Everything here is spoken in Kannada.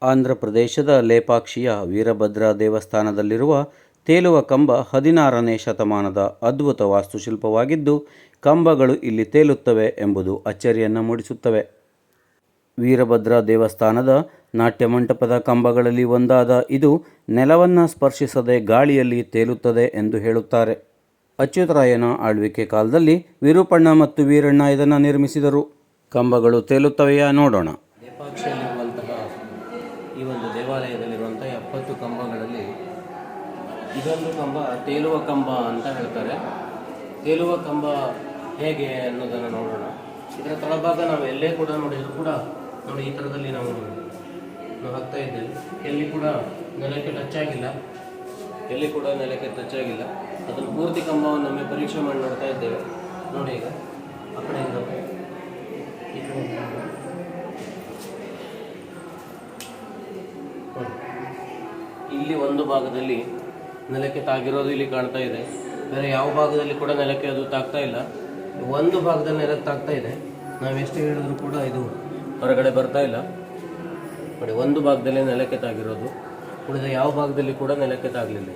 ಆಂಧ್ರ ಪ್ರದೇಶದ ಲೇಪಾಕ್ಷಿಯ ವೀರಭದ್ರ ದೇವಸ್ಥಾನದಲ್ಲಿರುವ ತೇಲುವ ಕಂಬ 16ನೇ ಶತಮಾನದ ಅದ್ಭುತ ವಾಸ್ತುಶಿಲ್ಪವಾಗಿದ್ದು, ಕಂಬಗಳು ಇಲ್ಲಿ ತೇಲುತ್ತವೆ ಎಂಬುದು ಅಚ್ಚರಿಯನ್ನು ಮೂಡಿಸುತ್ತವೆ. ವೀರಭದ್ರ ದೇವಸ್ಥಾನದ ನಾಟ್ಯಮಂಟಪದ ಕಂಬಗಳಲ್ಲಿ ಒಂದಾದ ಇದು ನೆಲವನ್ನು ಸ್ಪರ್ಶಿಸದೆ ಗಾಳಿಯಲ್ಲಿ ತೇಲುತ್ತದೆ ಎಂದು ಹೇಳುತ್ತಾರೆ. ಅಚ್ಯುತರಾಯನ ಆಳ್ವಿಕೆ ಕಾಲದಲ್ಲಿ ವಿರೂಪಣ್ಣ ಮತ್ತು ವೀರಣ್ಣ ಇದನ್ನು ನಿರ್ಮಿಸಿದರು. ಕಂಬಗಳು ತೇಲುತ್ತವೆಯಾ ನೋಡೋಣ. ಲೇಪಾಕ್ಷಿಯಲ್ಲಿರುವಂತಹ ಈ ಒಂದು ದೇವಾಲಯದಲ್ಲಿರುವಂಥ 70 ಕಂಬಗಳಲ್ಲಿ ಇದೊಂದು ಕಂಬ ತೇಲುವ ಕಂಬ ಅಂತ ಹೇಳ್ತಾರೆ. ತೇಲುವ ಕಂಬ ಹೇಗೆ ಅನ್ನೋದನ್ನು ನೋಡೋಣ. ಇದರ ತಳಭಾಗ ನಾವು ಎಲ್ಲೇ ಕೂಡ ನೋಡಿದರೂ ಕೂಡ ನೋಡಿ, ಈ ಥರದಲ್ಲಿ ನಾವು ಹಾಕ್ತಾ ಇದ್ದೇವೆ. ಎಲ್ಲಿ ಕೂಡ ನೆಲಕ್ಕೆ ಟಚ್ ಆಗಿಲ್ಲ, ಅದನ್ನು ಪೂರ್ತಿ ಕಂಬವನ್ನು ಒಮ್ಮೆ ಪರೀಕ್ಷೆ ಮಾಡಿ ನೋಡ್ತಾ ಇದ್ದೇವೆ. ನೋಡಿ, ಈಗ ಆ ಕಡೆಯಿಂದ ಈ ಕಡೆ ಇಲ್ಲಿ ಒಂದು ಭಾಗದಲ್ಲಿ ನೆಲಕ್ಕೆ ತಾಗಿರೋದು ಇಲ್ಲಿ ಕಾಣ್ತಾ ಇದೆ. ಬೇರೆ ಯಾವ ಭಾಗದಲ್ಲಿ ಕೂಡ ನೆಲಕ್ಕೆ ಅದು ತಾಗ್ತಾ ಇಲ್ಲ. ಒಂದು ಭಾಗದಲ್ಲಿ ನೆಲಕ್ಕೆ ತಾಗ್ತಾ ಇದೆ. ನಾವು ಎಷ್ಟು ಹೇಳಿದ್ರು ಕೂಡ ಇದು ಹೊರಗಡೆ ಬರ್ತಾ ಇಲ್ಲ. ನೋಡಿ, ಒಂದು ಭಾಗದಲ್ಲಿ ನೆಲಕ್ಕೆ ತಾಗಿರೋದು, ಉಳಿದ ಯಾವ ಭಾಗದಲ್ಲಿ ಕೂಡ ನೆಲಕ್ಕೆ ತಾಗಲಿಲ್ಲ.